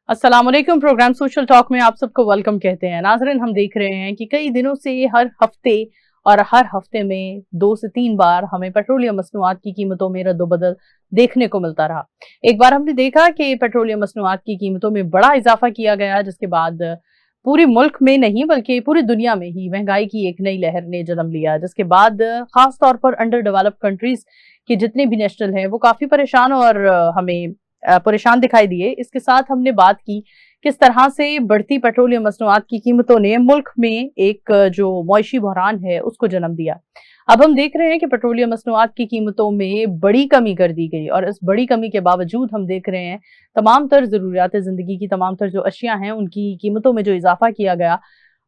अस्सलाम वालेकुम। Programme social talk में आप सबको वेलकम कहते हैं। नाज़रीन, हम देख रहे हैं कि कई दिनों से हर हफ्ते में 2 से 3 बार हमें पेट्रोलियम मसनूआत की कीमतों में रद्द-ओ-बदल देखने को मिलता रहा। एक बार हमने देखा कि पेट्रोलियम मसनूआत की कीमतों में बड़ा इजाफा किया गया, जिसके बाद पूरे मुल्क में नहीं बल्कि पूरी दुनिया में ही महंगाई की एक नई लहर ने जन्म लिया, जिसके बाद खास तौर पर अंडर डेवलप्ड कंट्रीज के जितने भी नेशनल हैं वो काफी परेशान और हमें परेशान दिखाई दिए। इसके साथ हमने बात की किस तरह से बढ़ती पेट्रोलियम मसनूआत की कीमतों ने मुल्क में एक जो मौइशी बहरान है उसको जन्म दिया। अब हम देख रहे हैं कि पेट्रोलियम मसनूआत की कीमतों में बड़ी कमी कर दी गई और इस बड़ी कमी के बावजूद हम देख रहे हैं तमाम तर जरूरियात जिंदगी की तमाम तर जो अशिया हैं उनकी कीमतों में जो इजाफा किया गया,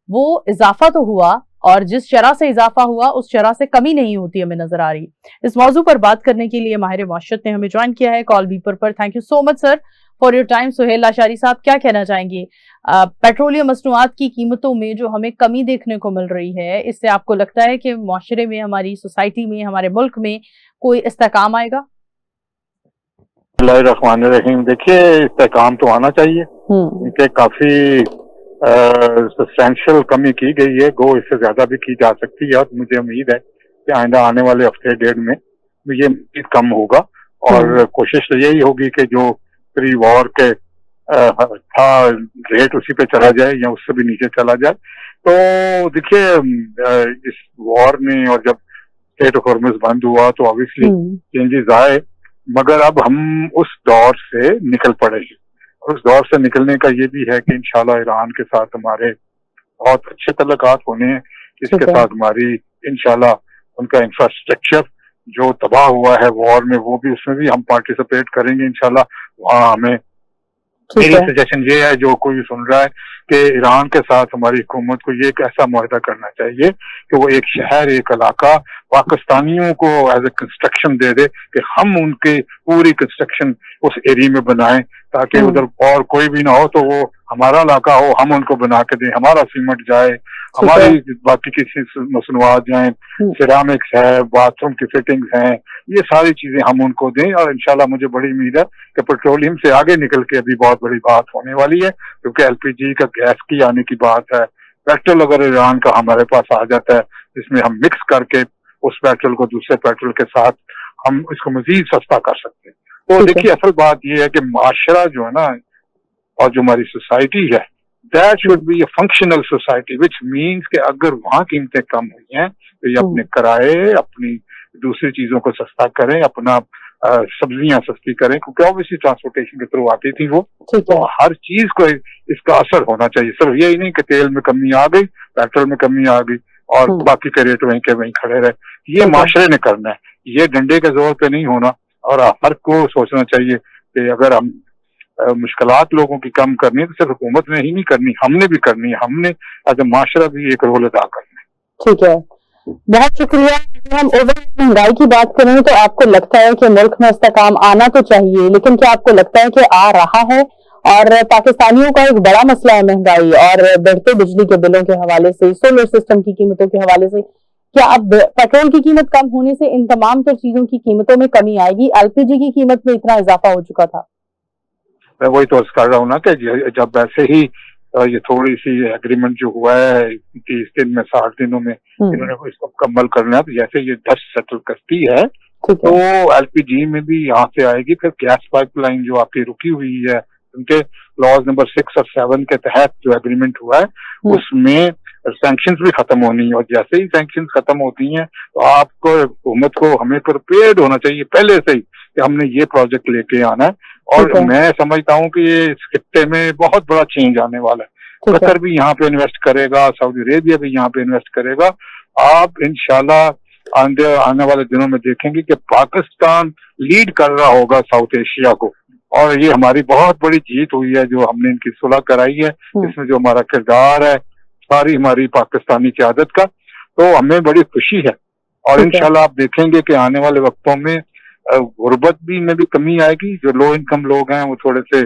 वो इजाफा तो हुआ और जिस शरह से इजाफा हुआ उस शरह से कमी नहीं होती हमें नजर आ रही। इस मौजू पर बात करने के लिए माहिर माशरत ने हमें ज्वाइन किया है कॉल बीपर पर। Thank you so much sir for your time. Suhail Lashari साहब, क्या कहना चाहेंगे पेट्रोलियम मसनूआत की कीमतों में जो हमें कमी देखने को मिल रही है, इससे आपको लगता है कि मुआशरे में, हमारी सोसाइटी में, हमारे मुल्क में कोई इस्तेकाम आएगा? बिस्मिल्लाहिर्रहमानिर्रहीम। देखिए, इस्तेकाम तो आना चाहिए, इनके काफी सब्सटैंशियल कमी की गई है। गो इससे ज्यादा भी की जा सकती है और मुझे उम्मीद है कि आइंदा आने वाले हफ्ते डेढ़ में ये मजीद कम होगा और कोशिश तो यही होगी कि जो प्री वॉर के था रेट उसी पे चला जाए या उससे भी नीचे चला जाए। तो देखिए, इस वॉर में और जब स्टेट ऑफ हॉर्मुज़ बंद हुआ तो ऑब्वियसली चेंजेस आए, मगर अब हम उस दौर से निकल पड़े हैं। उस दौर से निकलने का ये भी है कि इंशाल्लाह ईरान के साथ हमारे बहुत अच्छे तल्लुकात होने हैं। इसके साथ हमारी इंशाल्लाह उनका इंफ्रास्ट्रक्चर जो तबाह हुआ है वॉर में, वो भी, उसमें भी हम पार्टिसिपेट करेंगे इंशाल्लाह। वहाँ हमें, मेरी सजेशन ये है, जो कोई सुन रहा है, कि ईरान के साथ हमारी हुकूमत को ये एक ऐसा मुआहदा करना चाहिए कि वो एक शहर, एक इलाका पाकिस्तानियों को एज ए कंस्ट्रक्शन दे दे कि हम उनके पूरी कंस्ट्रक्शन उस एरिया में बनाएं, ताकि उधर और कोई भी ना हो तो वो हमारा इलाका हो, हम उनको बना के दें, हमारा सीमेंट जाए, हमारी बाकी की मसनूआत जाए, सिरामिक्स है, बाथरूम की फिटिंग्स हैं, ये सारी चीजें हम उनको दें। और इंशाल्लाह मुझे बड़ी उम्मीद है कि पेट्रोलियम से आगे निकल के अभी बहुत बड़ी बात होने वाली है, क्योंकि एलपीजी का गैस की आने की बात है। पेट्रोल अगर ईरान का हमारे पास आ जाता है, जिसमें हम मिक्स करके उस पेट्रोल को दूसरे पेट्रोल के साथ हम इसको मजीद सस्ता कर सकते हैं। तो देखिए, असल बात यह है कि माशरा जो है ना, और जो हमारी सोसाइटी है, that should be a functional society, which means कि अगर वहाँ कीमतें कम हुई हैं तो ये अपने किराए, अपनी दूसरी चीजों को सस्ता करें, अपना सब्जियां सस्ती करें, क्योंकि ऑब्वियसली ट्रांसपोर्टेशन के थ्रू आती थी वो, तो हर चीज को इसका असर होना चाहिए। सिर्फ यही नहीं कि तेल में कमी आ गई, पेट्रोल में कमी आ गई और बाकी के रेट वहीं के वहीं खड़े रहे। ये माशरे ने करना है, ये डंडे के जोर पे नहीं होना। और हर को सोचना चाहिए कि अगर हम मुश्किलात लोगों की कम करनी है तो सिर्फ हुकूमत ने ही नहीं करनी, हमने भी करनी है, हमने एज ए माशरा भी एक रोल अदा करना है। ठीक है, बहुत शुक्रिया। हम ओवरऑल महंगाई की बात करें तो आपको लगता है कि मुल्क में इस्तेकाम आना तो चाहिए, लेकिन क्या आपको लगता है कि आ रहा है? और पाकिस्तानियों का एक बड़ा मसला है महंगाई और बढ़ते बिजली के बिलों के हवाले से, सोलर सिस्टम की कीमतों के हवाले से। क्या अब पेट्रोल की कीमत कम होने से इन तमाम तर चीजों की कीमतों में कमी आएगी? एलपीजी की कीमत में इतना इजाफा हो चुका था। मैं वही तो कर रहा हूँ ना कि जब वैसे ही ये थोड़ी सी एग्रीमेंट जो हुआ है 30 दिन में, 60 दिनों में इन्होंने इसको मुकम्मल करना है, तो जैसे ये डस्ट सेटल करती है तो एलपीजी में भी यहाँ से आएगी। फिर गैस पाइपलाइन जो आपकी रुकी हुई है, उनके क्लॉज नंबर 6 और 7 के तहत जो एग्रीमेंट हुआ है उसमें सैंक्शंस भी खत्म होनी है, और जैसे ही सैंक्शंस खत्म होती हैं तो आपको, हुकूमत को, हमें प्रिपेयर्ड होना चाहिए पहले से ही कि हमने ये प्रोजेक्ट लेके आना है। और मैं समझता हूँ कि ये इस खित्ते में बहुत बड़ा चेंज आने वाला है। कतर भी यहाँ पे इन्वेस्ट करेगा, सऊदी अरेबिया भी यहाँ पे इन्वेस्ट करेगा। आप इंशाल्लाह आने वाले दिनों में देखेंगे कि पाकिस्तान लीड कर रहा होगा साउथ एशिया को, और ये हमारी बहुत बड़ी जीत हुई है जो हमने इनकी सुलह कराई है। इसमें जो हमारा किरदार है सारी हमारी पाकिस्तानी क़यादत का, तो हमें बड़ी खुशी है। और इंशाल्लाह आप देखेंगे कि आने वाले वक्तों में गुर्बत में भी कमी आएगी। जो लो इनकम लोग हैं वो थोड़े से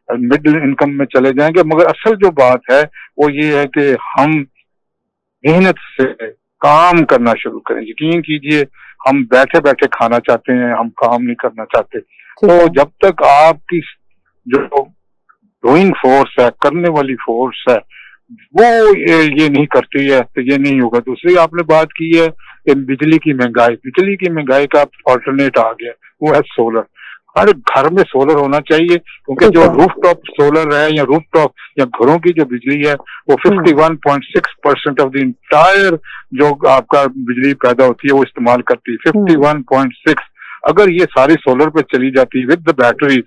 मिडिल इनकम में चले जाएंगे। मगर असल जो बात है वो ये है कि हम मेहनत से काम करना शुरू करें। यकीन कीजिए, हम बैठे बैठे खाना चाहते हैं, हम काम नहीं करना चाहते। तो जब तक आपकी जो डूइंग फोर्स है, करने वाली फोर्स है, वो ये नहीं करती है तो ये नहीं होगा। दूसरी आपने बात की है कि बिजली की महंगाई का ऑल्टरनेट आ गया, वो है सोलर। हर घर में सोलर होना चाहिए, क्योंकि जो रूफ टॉप सोलर है या रूफ टॉप या घरों की जो बिजली है वो 51.6% ऑफ द इंटायर जो आपका बिजली पैदा होती है वो इस्तेमाल करती है। 51.6 अगर ये सारी सोलर पे चली जाती विद द बैटरीज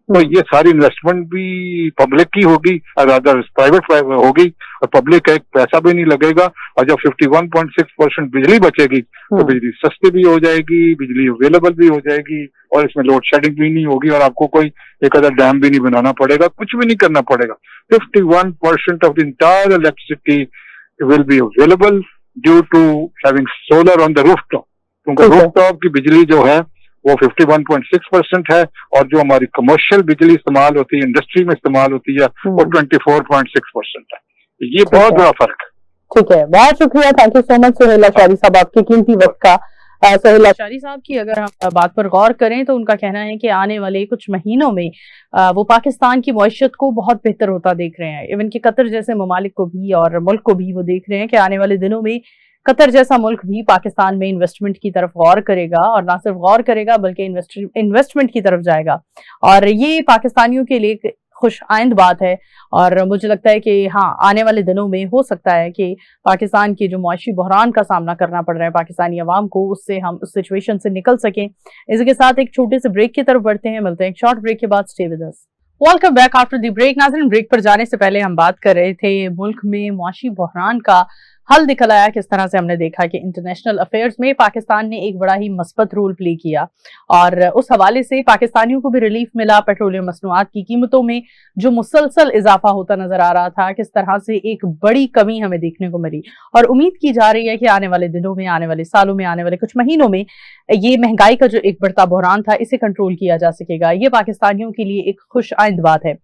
तो ये सारी इन्वेस्टमेंट भी पब्लिक की होगी, अदर प्राइवेट होगी, और पब्लिक का एक पैसा भी नहीं लगेगा। और जब 51.6% बिजली बचेगी तो बिजली सस्ती भी हो जाएगी, बिजली अवेलेबल भी हो जाएगी, और इसमें लोड शेडिंग भी नहीं होगी, और आपको कोई एक अदर डैम भी नहीं बनाना पड़ेगा, कुछ भी नहीं करना पड़ेगा। 51% of the entire electricity will be available due to having solar on the rooftop, क्योंकि रूफटॉप की बिजली जो है वो 51.6% है, और जो हमारी कमर्शियल बिजली इस्तेमाल होती है, इंडस्ट्री में इस्तेमाल होती है, वो 24.6% है। ये बहुत बड़ा फर्क है। ठीक है, बहुत शुक्रिया, thank you so much Sohail Ashari साहब आपके कीमती वक्त का। सोहेल अशारी साहब की अगर हम बात पर गौर करें तो उनका कहना है कि आने वाले कुछ महीनों में वो पाकिस्तान की मईशत को बहुत बेहतर होता देख रहे हैं। इवन कि कतर जैसे ममालिक को भी और मुल्क को भी वो देख रहे हैं कि आने वाले दिनों में कतर जैसा मुल्क भी पाकिस्तान में इन्वेस्टमेंट की तरफ गौर करेगा, और ना सिर्फ गौर करेगा बल्कि इन्वेस्टमेंट की तरफ जाएगा। और ये पाकिस्तानियों के लिए एक खुश आइंद बात है, और मुझे लगता है कि हाँ, आने वाले दिनों में हो सकता है कि पाकिस्तान के जो मुआशी बहरान का सामना करना पड़ रहा है पाकिस्तानी अवाम को, उससे हम उस सिचुएशन से निकल सकें। इसके साथ एक छोटे से ब्रेक की तरफ बढ़ते हैं, मिलते हैं एक शॉर्ट ब्रेक के बाद। Stay with us. Welcome back after the break. नाज़रीन, ब्रेक पर जाने से पहले हम बात कर रहे थे मुल्क में मुआशी बहरान का हल निकल आया। किस तरह से हमने देखा कि इंटरनेशनल अफेयर्स में पाकिस्तान ने एक बड़ा ही मस्बत रोल प्ले किया, और उस हवाले से पाकिस्तानियों को भी रिलीफ मिला। पेट्रोलियम मसनूआत की कीमतों में जो मुसलसल इजाफा होता नजर आ रहा था, किस तरह से एक बड़ी कमी हमें देखने को मिली, और उम्मीद की जा रही है कि आने वाले दिनों में, आने वाले सालों में, आने वाले कुछ महीनों में ये महंगाई का जो एक बढ़ता बहरान था, इसे कंट्रोल किया जा सकेगा। ये पाकिस्तानियों के लिए एक खुश आइंद बात है।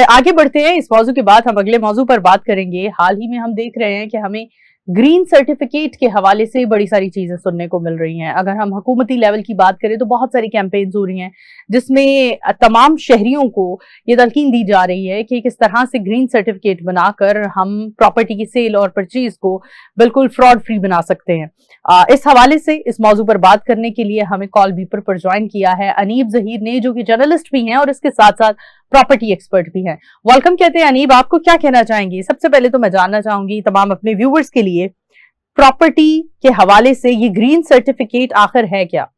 आगे बढ़ते हैं, इस मौजू के बाद हम अगले मौजू पर बात करेंगे। हाल ही में हम देख रहे हैं कि हमें ग्रीन सर्टिफिकेट के हवाले से बड़ी सारी चीजें सुनने को मिल रही हैं। अगर हम हुकूमती लेवल की बात करें तो बहुत सारी कैंपेन्स हो रही हैं, जिसमें तमाम शहरियों को ये तलकीन दी जा रही है कि किस तरह से ग्रीन सर्टिफिकेट बनाकर हम प्रॉपर्टी की सेल और परचेज को बिल्कुल फ्रॉड फ्री बना सकते हैं। इस हवाले से इस मौजू पर बात करने के लिए हमें कॉल बीपर पर ज्वाइन किया है अनीब जहीर ने, जो कि जर्नलिस्ट भी हैं और इसके साथ साथ प्रॉपर्टी एक्सपर्ट भी हैं। वेलकम कहते हैं अनीब, आपको क्या कहना चाहेंगे? सबसे पहले तो मैं जानना चाहूंगी तमाम अपने व्यूवर्स के लिए, प्रॉपर्टी के हवाले से ये ग्रीन सर्टिफिकेट आखिर है क्या?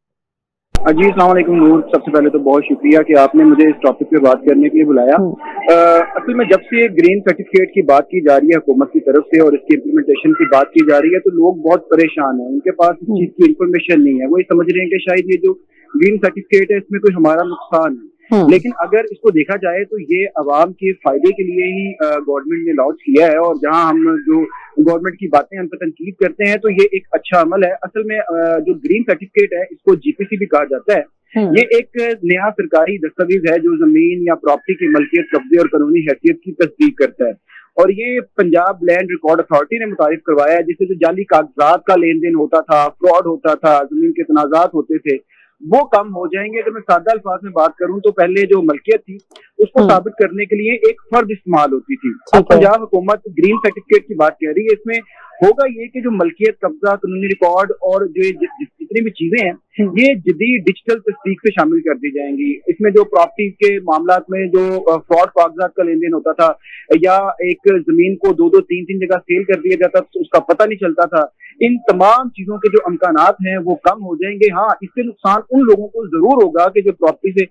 जी अस्सलाम वालेकुम नूर, सबसे पहले तो बहुत शुक्रिया कि आपने मुझे इस टॉपिक पे बात करने के लिए बुलाया। असल में जब से ग्रीन सर्टिफिकेट की बात की जा रही है हुकूमत की तरफ से और इसकी इम्प्लीमेंटेशन की बात की जा रही है, तो लोग बहुत परेशान हैं। उनके पास इस चीज की इन्फॉर्मेशन नहीं है। वो ये समझ रहे हैं कि शायद ये जो ग्रीन सर्टिफिकेट है इसमें कोई हमारा नुकसान है, लेकिन अगर इसको देखा जाए तो ये अवाम के फायदे के लिए ही गवर्नमेंट ने लॉन्च किया है। और जहां हम जो गवर्नमेंट की बातें हम तनकीद करते हैं तो ये एक अच्छा अमल है। असल में जो ग्रीन सर्टिफिकेट है इसको जीपीसी भी कहा जाता है। ये एक नया सरकारी दस्तावेज है जो जमीन या प्रॉपर्टी की मलकियत, कब्जे और कानूनी हैसियत की तस्दीक करता है। और ये पंजाब लैंड रिकॉर्ड अथॉरिटी ने मुतारिफ करवाया है, जिससे जो जाली कागजात का लेन देन होता था, फ्रॉड होता था, जमीन के तनाजात होते थे, वो कम हो जाएंगे। अगर मैं सादा अल्फाज में बात करूं तो पहले जो मलकियत थी उसको साबित करने के लिए एक फर्ज इस्तेमाल होती थी। अब पंजाब हुकूमत ग्रीन सर्टिफिकेट की बात कह रही है। इसमें होगा ये कि जो मलकियत, कब्जा, कानूनी रिकॉर्ड और जो जितनी भी चीजें हैं ये जदीद डिजिटल तस्दीक से शामिल कर दी जाएंगी। इसमें जो प्रॉपर्टी के मामलात में जो फ्रॉड कागजात का लेन देन होता था या एक जमीन को 2-2, 3-3 जगह सेल कर दिया जाता तो उसका पता नहीं चलता था, इन तमाम चीजों के जो अमकानात हैं वो कम हो जाएंगे। हाँ, इससे नुकसान उन लोगों को जरूर होगा कि जो प्रॉपर्टी से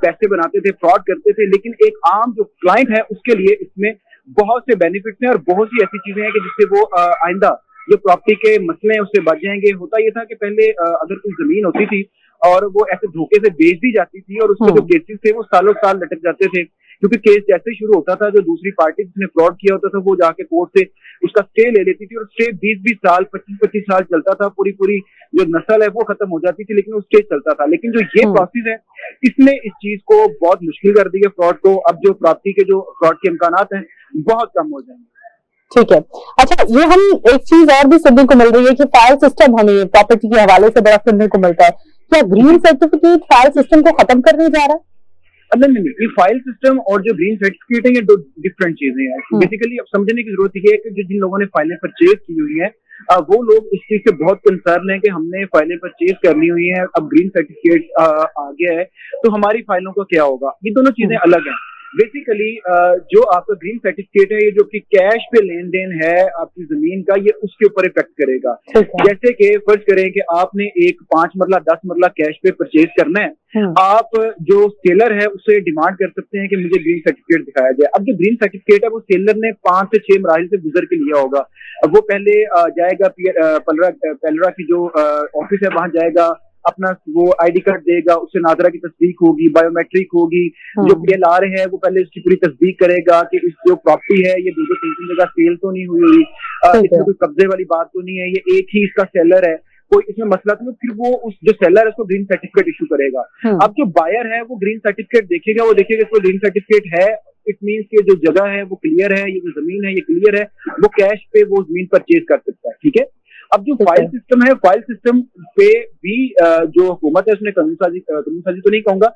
पैसे बनाते थे, फ्रॉड करते थे, लेकिन एक आम जो क्लाइंट है उसके लिए इसमें बहुत से बेनिफिट्स हैं और बहुत सी ऐसी चीजें हैं कि जिससे वो आइंदा जो प्रॉपर्टी के मसले हैं उससे बच जाएंगे। होता ये था कि पहले अगर कोई जमीन होती थी और वो ऐसे धोखे से बेच दी जाती थी और उसके जो केसेस थे वो सालों साल लटक जाते थे, क्योंकि केस जैसे शुरू होता था जो दूसरी पार्टी जिसने फ्रॉड किया होता था वो जाके कोर्ट से उसका स्टे ले लेती थी और स्टे 20-20 साल, 25-25 साल चलता था। पूरी जो नस्ल है वो खत्म हो जाती थी, लेकिन वो स्टे चलता था। लेकिन जो ये प्रोसेस है इसने इस चीज को बहुत मुश्किल कर दी है फ्रॉड को। अब जो प्रॉपर्टी के जो फ्रॉड के इम्कानात हैं बहुत कम हो जाएंगे। ठीक है, अच्छा, ये हम एक चीज और भी सुनने को मिल रही है कि फाइल सिस्टम हमें प्रॉपर्टी के हवाले से बड़ा सुनने को मिलता है। क्या ग्रीन सर्टिफिकेट फाइल सिस्टम को खत्म करने जा रहा है? नहीं, ये फाइल सिस्टम और जो ग्रीन सर्टिफिकेट है ये दो डिफरेंट चीजें हैं। बेसिकली अब समझने की जरूरत ये है कि जिन लोगों ने फाइलें परचेज की हुई है वो लोग इस चीज से बहुत कंसर्न है कि हमने फाइलें परचेज करनी हुई है, अब ग्रीन सर्टिफिकेट आ गया है तो हमारी फाइलों का क्या होगा। ये दोनों चीजें अलग हैं। बेसिकली जो आपका ग्रीन सर्टिफिकेट है ये जो कि कैश पे लेन देन है आपकी जमीन का, ये उसके ऊपर इफेक्ट करेगा। जैसे कि फर्ज करें कि आपने एक 5 मरला 10 मरला कैश पे परचेज करना है, आप जो सेलर है उससे डिमांड कर सकते हैं कि मुझे ग्रीन सर्टिफिकेट दिखाया जाए। अब जो ग्रीन सर्टिफिकेट है वो सेलर ने 5 से 6 मराहिल से गुजर के लिया होगा। अब वो पहले जाएगा पेलरा की जो ऑफिस है वहां जाएगा, अपना वो आईडी कार्ड देगा, उससे नादरा की तस्दीक होगी, बायोमेट्रिक होगी। जो PLR है वो पहले उसकी पूरी तस्दीक करेगा कि इस जो प्रॉपर्टी है ये 2-3 जगह सेल तो नहीं हुई, इसमें कोई कब्जे वाली बात तो नहीं है, ये एक ही इसका सेलर है, कोई इसमें मसला तो नहीं। फिर वो उस जो सेलर है उसको ग्रीन सर्टिफिकेट इशू करेगा। अब जो बायर है वो ग्रीन सर्टिफिकेट देखेगा, वो देखेगा इसको ग्रीन सर्टिफिकेट है, इट मीन्स कि जो जगह है वो क्लियर है, ये जो जमीन है ये क्लियर है, वो कैश पे वो जमीन परचेज कर सकता है। ठीक है। अब जो फाइल सिस्टम है, फाइल सिस्टम पे भी जो हुकूमत है उसने कानून साजी तो नहीं कहूंगा,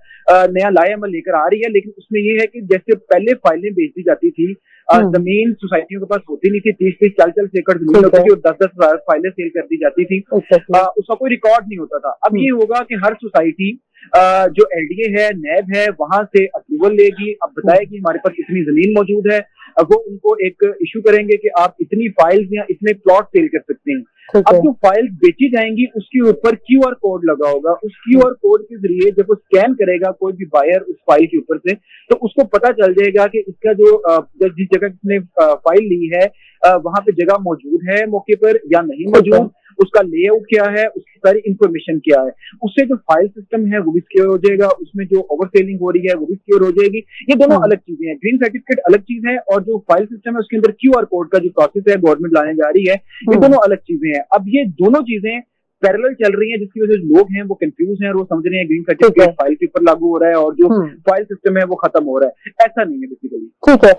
नया लाया अमल लेकर आ रही है, लेकिन उसमें ये है कि जैसे पहले फाइलें बेच दी जाती थी, जमीन सोसाइटियों के पास होती नहीं थी, 30-30 40-40 एकड़ जमीन होती थी और 10-10 फाइलें सेल कर दी जाती थी, उसका कोई रिकॉर्ड नहीं होता था। अब ये होगा कि हर सोसाइटी जो LDA है, नैब है, वहां से अप्रूवल लेगी, अब बताए कि हमारे पास इतनी जमीन मौजूद है, अब वो उनको एक इशू करेंगे कि आप इतनी फाइल्स या इतने प्लॉट सेल कर सकते हैं। अब जो फाइल बेची जाएंगी उसके ऊपर QR कोड लगा होगा, उस QR कोड के जरिए जब वो स्कैन करेगा कोई भी बायर उस फाइल के ऊपर से, तो उसको पता चल जाएगा कि इसका जो जिस जगह किसने फाइल ली है वहां पे जगह मौजूद है मौके पर या नहीं मौजूद, उसका लेआउट क्या है, उसकी सारी इंफॉर्मेशन क्या है। उससे जो फाइल सिस्टम है वो भी सिक्योर हो जाएगा, उसमें जो ओवर सेलिंग हो रही है वो भी सिक्योर हो जाएगी। ये दोनों अलग चीजें हैं। ग्रीन सर्टिफिकेट अलग चीज है और जो फाइल सिस्टम है उसके अंदर QR कोड का जो प्रोसेस है गवर्नमेंट लाने जा रही है, ये दोनों अलग चीजें हैं। अब ये दोनों चीजें पैरेलल चल रही है जिसकी वजह से लोग हैं वो कंफ्यूज हैं और वो समझ रहे हैं ग्रीन सर्टिफिकेट फाइल के ऊपर लागू हो रहा है और जो फाइल सिस्टम है वो खत्म हो रहा है। ऐसा नहीं है बेसिकली। ठीक है।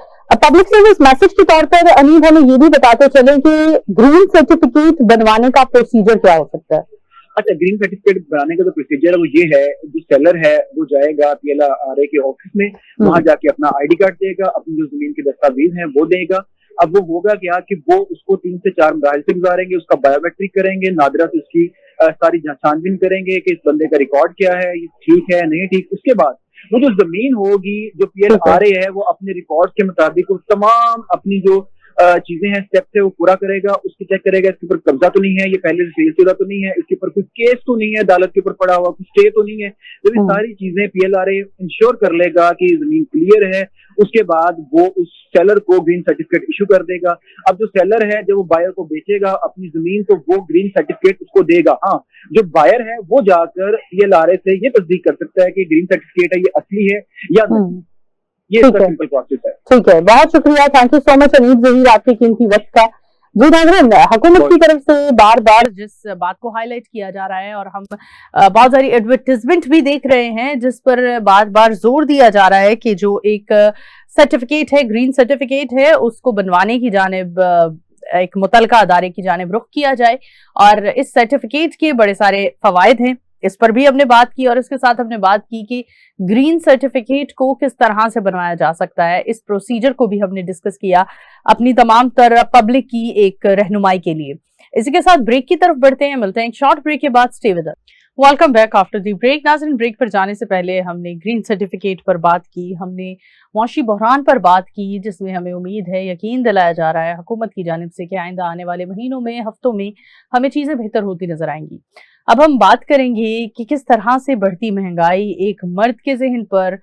पब्लिक सर्विस मैसेज के तौर पर अनीब हमें ये भी बताते चले कि ग्रीन सर्टिफिकेट बनवाने का प्रोसीजर क्या हो सकता है? अच्छा, ग्रीन सर्टिफिकेट बनाने का जो प्रोसीजर है वो ये है, जो सेलर है वो जाएगा PLRA के ऑफिस में, वहां जाके अपना ID कार्ड देगा, अपनी जो जमीन के दस्तावेज हैं वो देगा। अब वो होगा क्या कि वो उसको 3 से 4 मराहिल से गुजारेंगे, उसका बायोमेट्रिक करेंगे, नादरा से उसकी सारी छानबीन करेंगे कि इस बंदे का रिकॉर्ड क्या है, ये ठीक है नहीं ठीक। उसके बाद वो जो जमीन होगी, जो PLRA है वो अपने रिकॉर्ड के मुताबिक तमाम अपनी जो चीजें हैं स्टेप्स है वो पूरा करेगा, उसकी चेक करेगा इसके ऊपर कब्जा तो नहीं है, ये पहले से सेलशुदा तो नहीं है, इसके ऊपर कोई केस तो नहीं है अदालत के ऊपर पड़ा हुआ, कुछ स्टे तो नहीं है। तो ये सारी चीजें PLRA इंश्योर कर लेगा कि जमीन क्लियर है। उसके बाद वो उस सेलर को ग्रीन सर्टिफिकेट इशू कर देगा। अब जो सेलर है जब वो बायर को बेचेगा अपनी जमीन तो वो ग्रीन सर्टिफिकेट उसको देगा। हाँ, जो बायर है वो जाकर PLRA से ये तस्दीक कर सकता है कि ग्रीन सर्टिफिकेट है ये असली है या नहीं। ये सिंपल प्रोसेस है। ठीक है, बहुत शुक्रिया, thank you so much Aneeb Zaheer आपके कीमती वक्त का। जी नाज़रीन, हुकूमत की तरफ से बार बार जिस बात को हाईलाइट किया जा रहा है और हम बहुत सारी एडवर्टाइजमेंट भी देख रहे हैं जिस पर बार बार जोर दिया जा रहा है कि जो एक सर्टिफिकेट है, ग्रीन सर्टिफिकेट है, उसको बनवाने की जानिब एक मुतलका अदारे की जानिब रुख किया जाए और इस सर्टिफिकेट के बड़े सारे फवायद हैं, इस पर भी हमने बात की और इसके साथ हमने बात की कि ग्रीन सर्टिफिकेट को किस तरह से बनवाया जा सकता है। इस प्रोसीजर को भी हमने डिस्कस किया अपनी तमाम तरह पब्लिक की एक रहनुमाई के लिए। इसी के साथ ब्रेक की तरफ बढ़ते हैं, मिलते हैं एक शॉर्ट ब्रेक के बाद। Stay with us. Welcome back after the break. नाज़रीन, ब्रेक पर जाने से पहले हमने ग्रीन सर्टिफिकेट पर बात की, हमने मुआशी बहरान पर बात की जिसमें हमें उम्मीद है, यकीन दिलाया जा रहा है हुकूमत की जानिब से कि आइंदा आने वाले महीनों में, हफ्तों में हमें चीजें बेहतर होती नजर आएंगी। अब हम बात करेंगे कि किस तरह से बढ़ती महंगाई एक मर्द के ज़हन पर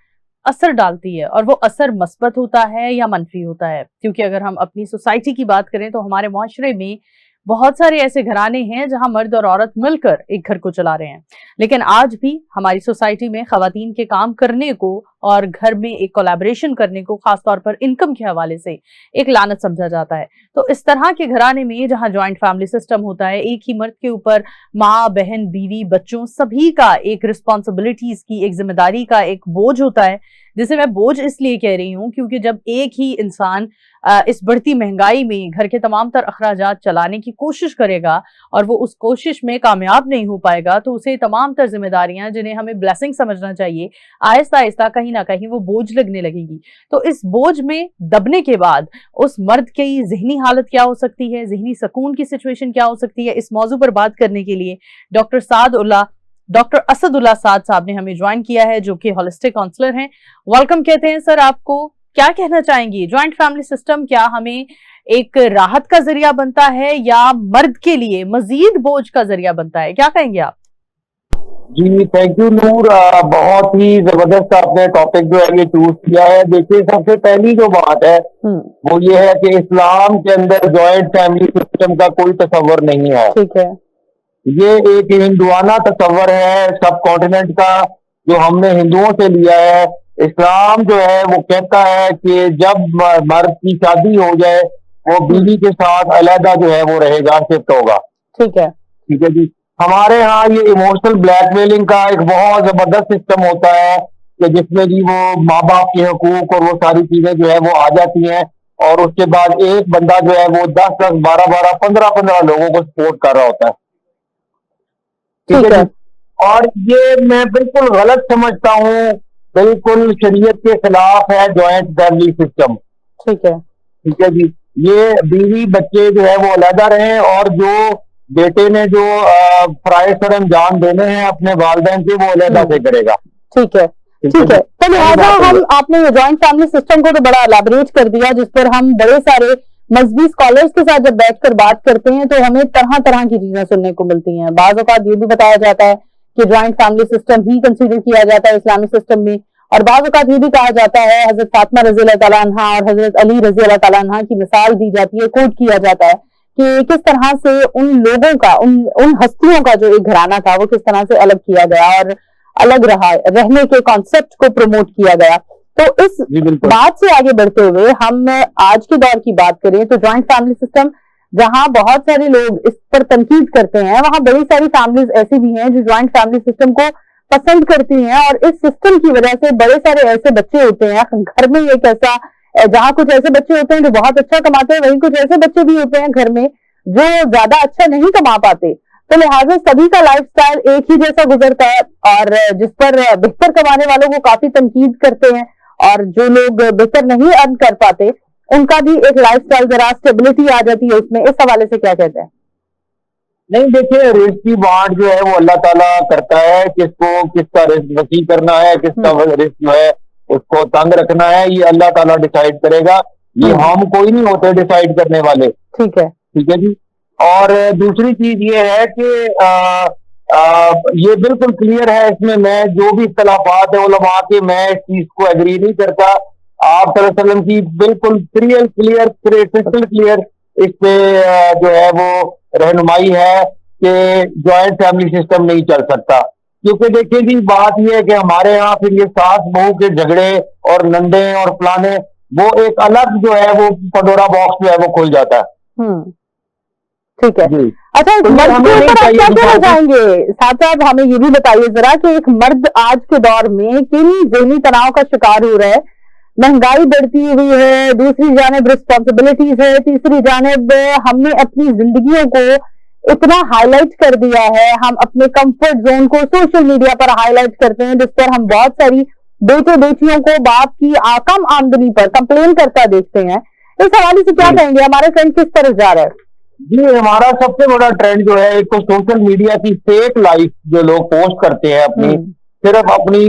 असर डालती है और वो असर मस्बत होता है या मनफी होता है। क्योंकि अगर हम अपनी सोसाइटी की बात करें तो हमारे मुआशरे में बहुत सारे ऐसे घराने हैं जहां मर्द और औरत मिलकर एक घर को चला रहे हैं, लेकिन आज भी हमारी सोसाइटी में खवातीन के काम करने को और घर में एक कोलैबोरेशन करने को खासतौर पर इनकम के हवाले से एक लानत समझा जाता है। तो इस तरह के घराने में जहां जॉइंट फैमिली सिस्टम होता है, एक ही मर्द के ऊपर माँ, बहन, बीवी, बच्चों सभी का एक रिस्पॉन्सिबिलिटीज की, एक जिम्मेदारी का एक बोझ होता है, जिसे मैं बोझ इसलिए कह रही हूँ क्योंकि जब एक ही इंसान इस बढ़ती महंगाई में घर के तमाम तर अखराजात चलाने की कोशिश करेगा और वो उस कोशिश में कामयाब नहीं हो पाएगा तो उसे तमाम तर जिम्मेदारियां जिन्हें हमें ब्लेसिंग समझना चाहिए आहिस्ता आहिस्ता कहीं کہیں نہ کہیں وہ بوجھ لگنے لگے گی. تو اس بوجھ میں دبنے کے بعد اس مرد کی ذہنی حالت کیا ہو سکتی ہے, ذہنی سکون کی سچویشن کیا ہو سکتی ہے, اس موضوع پر بات کرنے کے لیے ڈاکٹر اسد اللہ سعد صاحب نے ہمیں جوائن کیا ہے, جو کہ ہولسٹک کاؤنسلر ہیں. ویلکم کہتے ہیں سر آپ کو. کیا کہنا چاہیں گی, جوائنٹ فیملی سسٹم کیا ہمیں ایک راحت کا ذریعہ بنتا ہے یا مرد کے لیے مزید بوجھ کا ذریعہ بنتا ہے, کیا کہیں گے آپ؟ جی تھینک یو نور, بہت ہی زبردست آپ نے ٹاپک جو ہے یہ چوز کیا ہے. دیکھیے سب سے پہلی جو بات ہے وہ یہ ہے کہ اسلام کے اندر جوائنٹ فیملی سسٹم کا کوئی تصور نہیں ہے. ٹھیک ہے, یہ ایک ہندوانہ تصور ہے سب کانٹیننٹ کا جو ہم نے ہندوؤں سے لیا ہے. اسلام جو ہے وہ کہتا ہے کہ جب مرد کی شادی ہو جائے وہ بیوی کے ساتھ علیحدہ جو ہے وہ رہے گا, شفٹ ہوگا. ٹھیک ہے, ٹھیک ہے جی. ہمارے ہاں یہ ایموشنل بلیک میلنگ کا ایک بہت زبردست سسٹم ہوتا ہے کہ جس میں جی وہ ماں باپ کے حقوق اور وہ ساری چیزیں جو ہے وہ آ جاتی ہیں, اور اس کے بعد ایک بندہ جو ہے وہ 10 12 15 لوگوں کو سپورٹ کر رہا ہوتا ہے. ٹھیک ہے. اور یہ میں بالکل غلط سمجھتا ہوں, بالکل شریعت کے خلاف ہے جوائنٹ فیملی سسٹم. ٹھیک ہے, ٹھیک ہے جی. یہ بیوی بچے جو ہے وہ علیحدہ رہیں, اور جو بیٹے نے جو فرائض سر انجام دینے ہیں اپنے والدین سے وہ علیحدہ سے کرے گا. ٹھیک ہے, ٹھیک ہے. تو لہٰذا آپ نے جوائنٹ فیملی سسٹم کو تو بڑا الیبوریٹ کر دیا, جس پر ہم بڑے سارے مذہبی اسکالرس کے ساتھ جب بیٹھ کر بات کرتے ہیں تو ہمیں طرح طرح کی چیزیں سننے کو ملتی ہیں. بعض اوقات یہ بھی بتایا جاتا ہے کہ جوائنٹ فیملی سسٹم ہی کنسیڈر کیا جاتا ہے اسلامی سسٹم میں, اور بعض اوقات یہ بھی کہا جاتا ہے, حضرت فاطمہ رضی اللہ تعالیٰ عنہ اور حضرت علی رضی اللہ تعالیٰ عنہ کی مثال دی جاتی ہے, کوٹ کیا جاتا ہے کہ کس طرح سے ان لوگوں کا ان ہستیوں کا جو ایک گھرانہ تھا وہ کس طرح سے الگ کیا گیا اور الگ رہنے کے کانسیپٹ کو پروموٹ کیا گیا. تو اس بات سے آگے بڑھتے ہوئے ہم آج کے دور کی بات کریں تو جوائنٹ فیملی سسٹم جہاں بہت سارے لوگ اس پر تنقید کرتے ہیں, وہاں بڑی ساری فیملیز ایسی بھی ہیں جو جوائنٹ فیملی سسٹم کو پسند کرتی ہیں, اور اس سسٹم کی وجہ سے بڑے سارے ایسے بچے ہوتے ہیں گھر میں, ایک ایسا جہاں کچھ ایسے بچے ہوتے ہیں جو بہت اچھا کماتے ہیں, وہیں کچھ ایسے بچے بھی ہوتے ہیں گھر میں جو زیادہ اچھا نہیں کما پاتے. تو لہٰذا سبھی کا لائف سٹائل ایک ہی جیسا گزرتا ہے, اور جس پر بہتر کمانے والوں کو کافی تنقید کرتے ہیں, اور جو لوگ بہتر نہیں ارن کر پاتے ان کا بھی ایک لائف سٹائل ذرا اسٹیبلٹی آ جاتی ہے اس میں. اس حوالے سے کیا کہتے ہیں؟ نہیں دیکھیے, رزق کی بانٹ جو ہے وہ اللہ تعالیٰ کرتا ہے, کس کو کس کا رزق وسیع کرنا ہے, کس کا رزق جو ہے اس کو تنگ رکھنا ہے, یہ اللہ تعالیٰ ڈیسائیڈ کرے گا. یہ ہم کوئی نہیں ہوتے ڈیسائیڈ کرنے والے. ٹھیک ہے, ٹھیک ہے جی. اور دوسری چیز یہ ہے کہ یہ بالکل کلیئر ہے اس میں جو بھی اختلافات ہیں علماء کے, میں اس چیز کو ایگری نہیں کرتا. آپ صلی اللہ علیہ وسلم کی بالکل کلیئر اس پہ جو ہے وہ رہنمائی ہے کہ جوائنٹ فیملی سسٹم نہیں چل سکتا. کیونکہ دیکھیں جی بات یہ ہے کہ ہمارے ہاں پھر یہ ساس بہو کے جھگڑے اور نندے اور فلانے, وہ ایک الگ جو ہے وہ پنڈورا باکس جو ہے وہ کھل جاتا ہے. ٹھیک ہے. اچھا, کیا کہنا چاہیں گے صاحب, ہمیں یہ بھی بتائیے ذرا کہ ایک مرد آج کے دور میں کن ذہنی تناؤ کا شکار ہو رہا ہے. مہنگائی بڑھتی ہوئی ہے, دوسری جانب رسپانسبلٹیز ہے, تیسری جانب ہم نے اپنی زندگیوں کو اتنا ہائی لائٹ کر دیا ہے, ہم اپنے کمفرٹ زون کو سوشل میڈیا پر ہائی لائٹ کرتے ہیں, جس پر ہم بہت ساری بیٹے بیٹیوں کو باپ کی کم آمدنی پر کمپلین کرتا دیکھتے ہیں. اس حوالے سے کیا کہیں گے, ہمارا ٹرینڈ کس طرف جا رہا ہے؟ جی ہمارا سب سے بڑا ٹرینڈ جو ہے ایک تو سوشل میڈیا کی فیک لائف جو لوگ پوسٹ کرتے ہیں, اپنی صرف اپنی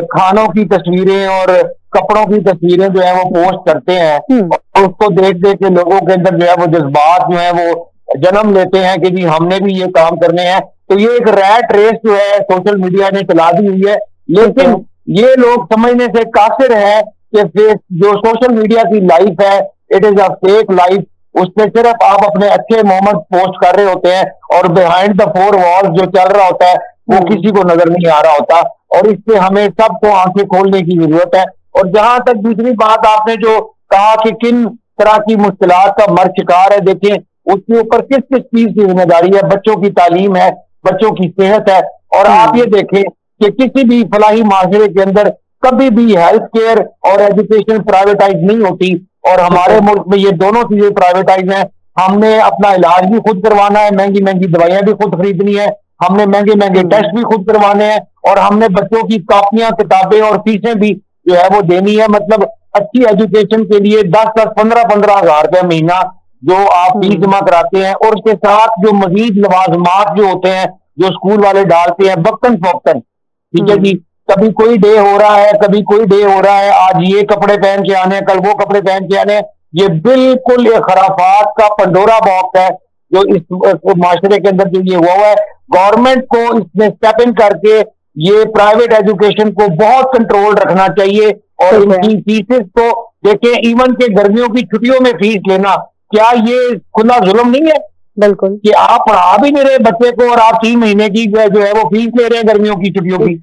کھانوں کی تصویریں اور کپڑوں کی تصویریں جو ہے وہ پوسٹ کرتے ہیں, اور اس کو دیکھ دیکھ کے لوگوں کے اندر جو ہے وہ جذبات جو ہے وہ جنم لیتے ہیں کہ جی ہم نے بھی یہ کام کرنے ہیں. تو یہ ایک ریٹ ریس جو ہے سوشل میڈیا نے چلا دی ہوئی ہے. لیکن یہ لوگ سمجھنے سے قاصر ہے کہ جو سوشل میڈیا کی لائف ہے it is a fake life. اس پہ صرف آپ اپنے اچھے مومنٹ پوسٹ کر رہے ہوتے ہیں, اور بیہائنڈ دا فور والز جو چل رہا ہوتا ہے وہ کسی کو نظر نہیں آ رہا ہوتا. اور اس سے ہمیں سب کو آنکھیں کھولنے کی ضرورت ہے. اور جہاں تک دوسری بات آپ نے جو کہا کہ کن طرح کی مشکلات کا مرد شکار ہے, دیکھیں اس کے اوپر کس کس چیز کی ذمہ داری ہے. بچوں کی تعلیم ہے, بچوں کی صحت ہے, اور آپ یہ دیکھیں کہ کسی بھی فلاحی معاشرے کے اندر کبھی بھی ہیلتھ کیئر اور ایجوکیشن پرائیویٹائز نہیں ہوتی, اور ہمارے ملک میں یہ دونوں چیزیں پرائیویٹائز ہیں. ہم نے اپنا علاج بھی خود کروانا ہے, مہنگی مہنگی دوائیاں بھی خود خریدنی ہے, ہم نے مہنگے مہنگے ٹیسٹ بھی خود کروانے ہیں, اور ہم نے بچوں کی کاپیاں کتابیں اور فیسیں بھی جو ہے وہ دینی ہے. مطلب اچھی ایجوکیشن کے لیے 10-15 ہزار روپے مہینہ جو آپ فیس جمع کراتے ہیں, اور اس کے ساتھ جو مزید لوازمات جو ہوتے ہیں جو اسکول والے ڈالتے ہیں وقتاً فوقتاً, ٹھیک ہے جی, کبھی کوئی ڈے ہو رہا ہے, کبھی کوئی ڈے ہو رہا ہے, آج یہ کپڑے پہن کے آنے ہیں, کل وہ کپڑے پہن کے آنے ہیں. یہ بالکل ایک خرافات کا پنڈورا باکس ہے جو اس معاشرے کے اندر جو یہ ہوا ہے. گورنمنٹ کو اس میں اسٹیپ ان کر کے یہ پرائیویٹ ایجوکیشن کو بہت کنٹرول رکھنا چاہیے, اور ان کی فیسز کو دیکھیں, ایون کہ گرمیوں کی چھٹیوں میں فیس لینا, کیا یہ کھلا ظلم نہیں ہے؟ بالکل, کہ آپ پڑھا بھی نہیں رہے بچے کو اور آپ 3 مہینے کی جو ہے وہ فیس لے رہے ہیں گرمیوں کی چھٹیوں کی.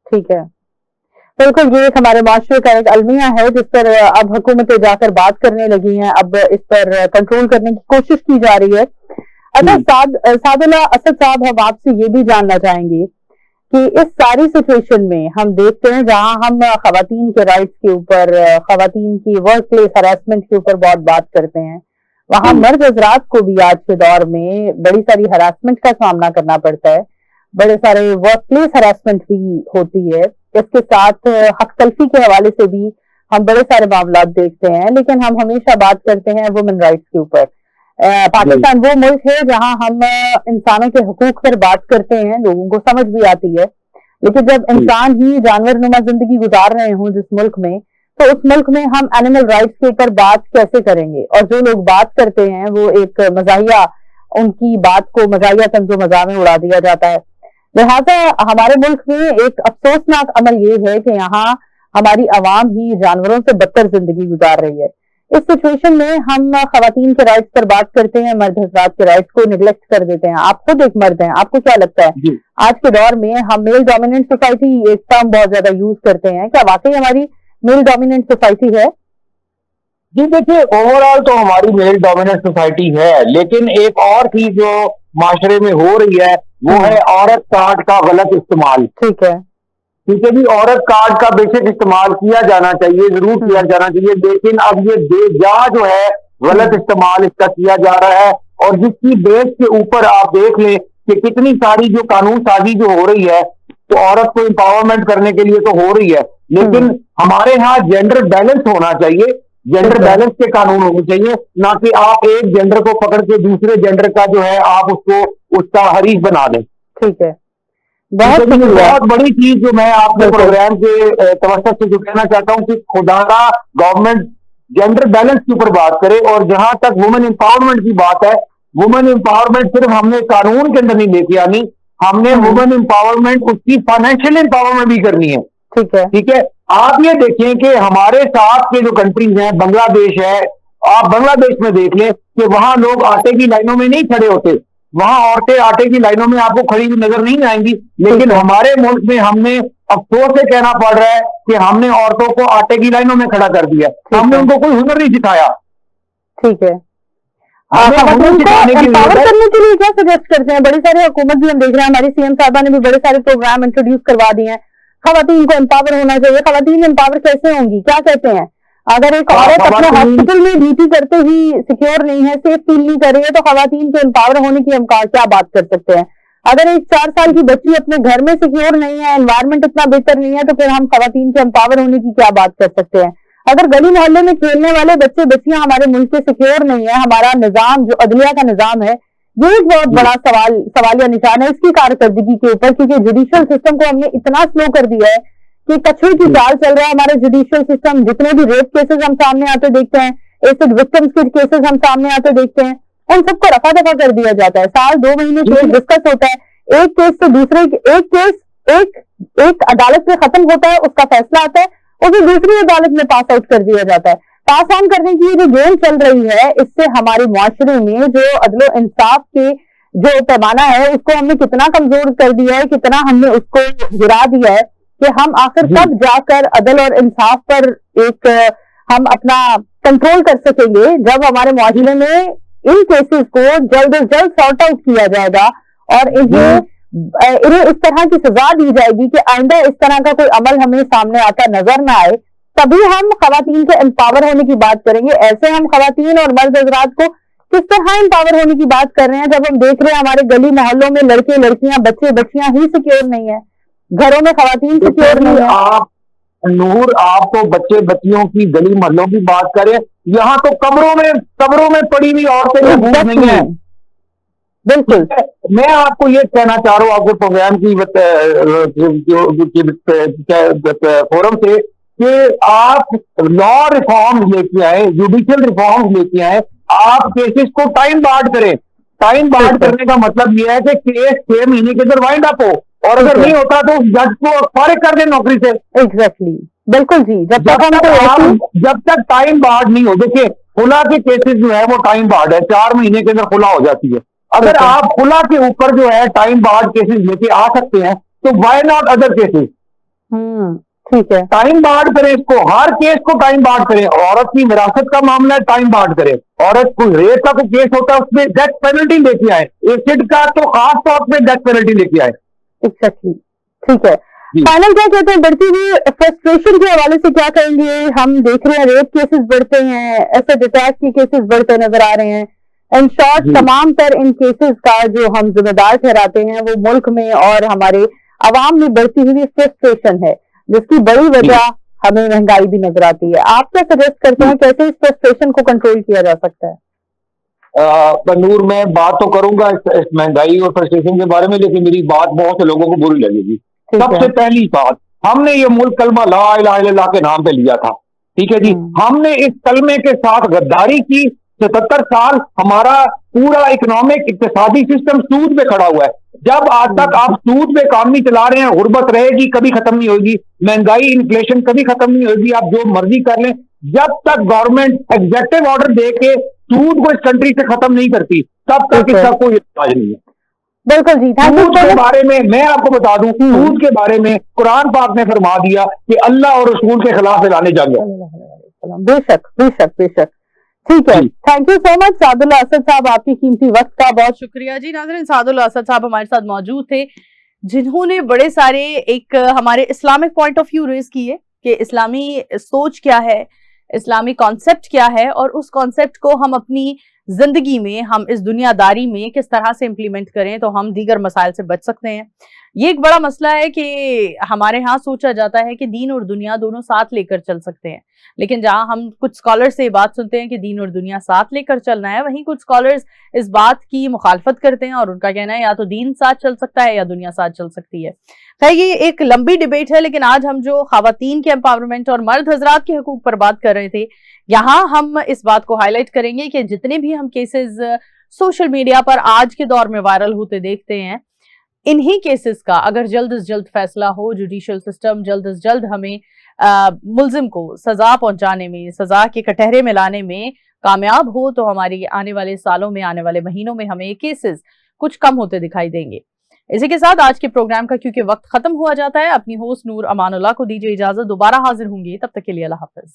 ٹھیک ہے, بالکل. یہ ایک ہمارے معاشرے کا ایک المیہ ہے جس پر اب حکومتیں جا کر بات کرنے لگی ہیں, اب اس پر کنٹرول کرنے کی کوشش کی جا رہی ہے. اچھا سعد اللہ اسد صاحب, ہم آپ سے یہ بھی جاننا چاہیں گے کہ اس ساری سچویشن میں ہم دیکھتے ہیں جہاں ہم خواتین کے رائٹس کے اوپر, خواتین کی ورک پلیس ہراسمنٹ کے اوپر بہت بات کرتے ہیں, وہاں مرد حضرات کو بھی آج کے دور میں بڑی ساری ہراسمنٹ کا سامنا کرنا پڑتا ہے, بڑے سارے ورک پلیس ہراسمنٹ بھی ہوتی ہے. اس کے ساتھ حق تلفی کے حوالے سے بھی ہم بڑے سارے معاملات دیکھتے ہیں, لیکن ہم ہمیشہ بات کرتے ہیں وومن رائٹس کے اوپر. پاکستان وہ ملک ہے جہاں ہم انسانوں کے حقوق پر بات کرتے ہیں, لوگوں کو سمجھ بھی آتی ہے, لیکن جب انسان ہی جانور نما زندگی گزار رہے ہوں جس ملک میں, تو اس ملک میں ہم اینیمل رائٹس کے اوپر بات کیسے کریں گے؟ اور جو لوگ بات کرتے ہیں وہ ایک مزاحیہ, ان کی بات کو مزاحیہ طنز و مزاح میں اڑا دیا جاتا ہے. لہٰذا ہمارے ملک میں ایک افسوسناک عمل یہ ہے کہ یہاں ہماری عوام ہی جانوروں سے بدتر زندگی گزار رہی ہے. اس سچویشن میں ہم خواتین کے رائٹس پر بات کرتے ہیں, مرد حضرات کے رائٹس کو نیگلیکٹ کر دیتے ہیں. آپ خود ایک مرد ہیں, آپ کو کیا لگتا ہے آج کے دور میں ہم میل ڈومیننٹ سوسائٹی ایک ٹرم بہت زیادہ یوز کرتے ہیں, کیا واقعی ہماری میل ڈومیننٹ سوسائٹی ہے؟ جی دیکھیے, اوور آل تو ہماری میل ڈومیننٹ سوسائٹی ہے, لیکن ایک اور چیز جو معاشرے میں ہو رہی ہے وہ ہے عورت کارڈ کا غلط استعمال. ٹھیک ہے, ٹھیک ہے جی, عورت کارڈ کا بے شک استعمال کیا جانا چاہیے, ضرور کیا جانا چاہیے, لیکن اب یہ بے جا جو ہے غلط استعمال اس کا کیا جا رہا ہے, اور جس کی بیس کے اوپر آپ دیکھ لیں کہ کتنی ساری جو قانون سازی جو ہو رہی ہے تو عورت کو امپاورمنٹ کرنے کے لیے تو ہو رہی ہے, لیکن ہمارے ہاں جینڈر بیلنس ہونا چاہیے, جینڈر بیلنس کے قانون ہونے چاہیے, نہ کہ آپ ایک جینڈر کو پکڑ کے دوسرے جینڈر کا جو ہے آپ اس کا حریف بنا دیں. ٹھیک ہے, بہت بڑی چیز جو میں آپ کے پروگرام کے توسط سے جو کہنا چاہتا ہوں کہ خدا کا گورنمنٹ جینڈر بیلنس کے اوپر بات کرے, اور جہاں تک وومن امپاورمنٹ کی بات ہے, وومن امپاورمنٹ صرف ہم نے قانون کے اندر نہیں لے کے آنی, ہم نے وومن امپاورمنٹ اس کی فائنینشیل امپاورمنٹ بھی کرنی ہے. ٹھیک ہے, آپ یہ دیکھیں کہ ہمارے ساتھ کے جو کنٹریز ہیں, بنگلہ دیش ہے, آپ بنگلہ دیش میں دیکھ لیں کہ وہاں لوگ آٹے کی لائنوں میں نہیں کھڑے ہوتے, وہاں عورتیں آٹے کی لائنوں میں آپ کو کھڑی ہوئی نظر نہیں آئیں گی, لیکن ہمارے ملک میں ہم نے افسوس سے کہنا پڑ رہا ہے کہ ہم نے عورتوں کو آٹے کی لائنوں میں کھڑا کر دیا, ہم نے ان کو کوئی ہنر نہیں سکھایا. ٹھیک ہے, امپاور کرنے کے لیے کیا سجیسٹ کرتے ہیں؟ بڑی ساری حکومت بھی ہم دیکھ رہے ہیں, ہماری سی ایم صاحبہ نے بھی بڑے سارے پروگرام انٹروڈیوس کروا دیے ہیں, خواتین کو امپاور ہونا چاہیے. خواتین امپاور کیسے ہوں گی, کیا کہتے ہیں؟ اگر ایک عورت اپنے ہاسپٹل میں ڈیوٹی کرتے ہی سیکیور نہیں ہے, سیف فیل نہیں کر رہی ہے, تو خواتین کے امپاور ہونے کی ہم کیا بات کر سکتے ہیں؟ اگر ایک 4 سال کی بچی اپنے گھر میں سیکیور نہیں ہے, انوائرمنٹ اتنا بہتر نہیں ہے, تو پھر ہم خواتین کے امپاور ہونے کی کیا بات کر سکتے ہیں؟ اگر گلی محلے میں کھیلنے والے بچے بچیاں ہمارے ملک کے سیکیور نہیں ہے, ہمارا نظام جو عدلیہ کا نظام ہے یہ ایک بہت بڑا سوالیہ نشان ہے اس کی کارکردگی کے اوپر, کیونکہ جوڈیشل سسٹم کو ہم نے اتنا سلو کر دیا ہے کہ کچھوے کی چال چل رہا ہے ہمارے جوڈیشل سسٹم. جتنے بھی ریپ کیسز ہم سامنے آتے دیکھتے ہیں, ایسڈ وکٹمز کے کیسز ہم سامنے آتے دیکھتے ہیں, ان سب کو رفع دفع کر دیا جاتا ہے. سال 2 مہینے کیس ڈسکس ہوتا ہے, ایک کیس سے دوسرے ایک کیس ایک عدالت میں ختم ہوتا ہے, اس کا فیصلہ آتا ہے, اسے دوسری عدالت میں پاس آؤٹ کر دیا جاتا ہے. پاس آن کرنے کی جو گیم چل رہی ہے, اس سے ہمارے معاشرے میں جو عدل و انصاف کے جو پیمانہ ہے اس کو ہم نے کتنا کمزور کر دیا ہے, کتنا ہم نے اس کو گرا دیا ہے کہ ہم آخر کب جا کر عدل اور انصاف پر ایک ہم اپنا کنٹرول کر سکیں گے, جب ہمارے معاشرے میں ان کیسز کو جلد از جلد سارٹ آؤٹ کیا جائے گا اور انہیں اس طرح کی سزا دی جائے گی کہ آئندہ اس طرح کا کوئی عمل ہمیں سامنے آتا نظر نہ آئے, تبھی ہم خواتین کے امپاور ہونے کی بات کریں گے. ایسے ہم خواتین اور مرد حضرات کو کس طرح امپاور ہونے کی بات کر رہے ہیں جب ہم دیکھ رہے ہیں ہمارے گلی محلوں میں لڑکے لڑکیاں بچے بچیاں ہی سیکیور نہیں ہیں, گھروں میں خواتین سیکیور نہیں ہے. نور آپ تو بچے بچیوں کی گلی محلوں کی بات کریں، یہاں تو قبروں میں پڑی ہوئی عورتیں محفوظ نہیں ہیں. بالکل. میں آپ کو یہ کہنا چاہ رہا ہوں آپ کے پروگرام کی فورم سے کہ آپ لا ریفارم لے کے آئے، جوڈیشل ریفارم لے کے آئے، آپ کیسز کو ٹائم بارڈ کریں. ٹائم بارڈ کرنے کا مطلب یہ ہے کہ کیس 6 مہینے کے اندر وائنڈ اپ ہو، اور اگر نہیں ہوتا تو جج کو فارغ کر دیں نوکری سے. ایگزیکٹلی، بالکل جی. جب تک ٹائم بارڈ نہیں ہو، دیکھیں خلا کے کیسز جو ہے وہ ٹائم بارڈ ہے، 4 مہینے کے اندر خلا ہو جاتی ہے. اگر آپ خلا کے اوپر جو ہے ٹائم بارڈ کیسز لے کے آ سکتے ہیں تو وائی ناٹ ادر کیسز. ٹھیک ہے، ٹائم بارڈ کریں اس کو، ہر کیس کو ٹائم بارڈ کریں. عورت کی وراثت کا معاملہ ہے، ٹائم بارڈ کریں. عورت کو ریپ کا کوئی کیس ہوتا ہے اس میں ڈیتھ پینلٹی لے کے آئے. ایسڈ کا تو خاص طور پہ ڈیتھ پینلٹی لے کے آئے. ایگزیکٹلی. ٹھیک ہے، فائنل کیا کہتے ہیں؟ بڑھتی ہوئی فرسٹریشن کے حوالے سے کیا کہیں گے؟ ہم دیکھ رہے ہیں ریپ کیسز بڑھتے ہیں، ایسڈ اٹیک کے کیسز بڑھتے نظر آ رہے ہیں. ان شارٹ تمام تر ان کیسز کا جو ہم ذمہ دار ٹھہراتے ہیں وہ ملک میں اور ہمارے عوام میں بڑھتی ہوئی فرسٹریشن ہے، جس کی بڑی وجہ ہمیں مہنگائی بھی نظر آتی ہے. آپ کیا سجیسٹ کرتے ہیں کیسے اس فرسٹریشن کو کنٹرول کیا جا سکتا ہے؟ نور میں بات تو کروں گا اس مہنگائی اور فرسٹریشن کے بارے میں، لیکن میری بات بہت سے لوگوں کو بری لگے گی. سب سے پہلی بات، ہم نے یہ ملک کلمہ لا الہ الا اللہ کے نام پہ لیا تھا، ٹھیک ہے جی. ہم نے اس کلمے کے ساتھ غداری کی. 77 سال ہمارا پورا اکنامک اقتصادی سسٹم سود پہ کھڑا ہوا ہے. جب آج تک آپ سود پہ اکانومی چلا رہے ہیں، غربت رہے گی، کبھی ختم نہیں ہوگی. مہنگائی انفلیشن کبھی ختم نہیں ہوگی. آپ جو مرضی کر لیں، جب تک گورنمنٹ ایگزیکٹو آرڈر دے کے سود کو اس کنٹری سے ختم نہیں کرتی تب تک اس کا کوئی علاج نہیں ہے. بالکل جی. سود کے بارے میں آپ کو بتا دوں، سود کے بارے میں قرآن پاک نے فرما دیا کہ اللہ اور رسول کے خلاف اعلان جنگ ہے. بے شک بے شک بے شک. ٹھیک ہے، تھینک یو سو مچ سعد اللہ اسد صاحب، آپ کی قیمتی وقت کا بہت شکریہ. جی ناظرین، سعد اللہ اسد صاحب ہمارے ساتھ موجود تھے، جنہوں نے بڑے سارے ایک ہمارے Islamic point of view raise کیے کہ اسلامی سوچ کیا ہے، اسلامی کانسیپٹ کیا ہے، اور اس کانسیپٹ کو ہم اپنی زندگی میں، ہم اس دنیا داری میں کس طرح سے امپلیمنٹ کریں تو ہم دیگر مسائل سے بچ سکتے ہیں. یہ ایک بڑا مسئلہ ہے کہ ہمارے ہاں سوچا جاتا ہے کہ دین اور دنیا دونوں ساتھ لے کر چل سکتے ہیں، لیکن جہاں ہم کچھ اسکالر سے یہ بات سنتے ہیں کہ دین اور دنیا ساتھ لے کر چلنا ہے، وہیں کچھ اسکالرز اس بات کی مخالفت کرتے ہیں اور ان کا کہنا ہے یا تو دین ساتھ چل سکتا ہے یا دنیا ساتھ چل سکتی ہے. خیر یہ ایک لمبی ڈیبیٹ ہے، لیکن آج ہم جو خواتین کے امپاورمنٹ اور مرد حضرات کے حقوق پر بات کر رہے تھے، یہاں ہم اس بات کو ہائی لائٹ کریں گے کہ جتنے بھی ہم کیسز سوشل میڈیا پر آج کے دور میں وائرل ہوتے دیکھتے ہیں، انہی کیسز کا اگر جلد از جلد فیصلہ ہو، جوڈیشل سسٹم جلد از جلد ہمیں ملزم کو سزا پہنچانے میں، سزا کے کٹہرے میں لانے میں کامیاب ہو، تو ہماری آنے والے سالوں میں، آنے والے مہینوں میں ہمیں یہ کیسز کچھ کم ہوتے دکھائی دیں گے. اسی کے ساتھ آج کے پروگرام کا کیونکہ وقت ختم ہوا جاتا ہے، اپنی ہوسٹ نور امان اللہ کو دیجیے اجازت. دوبارہ حاضر ہوں گے، تب تک کے لیے اللہ حافظ.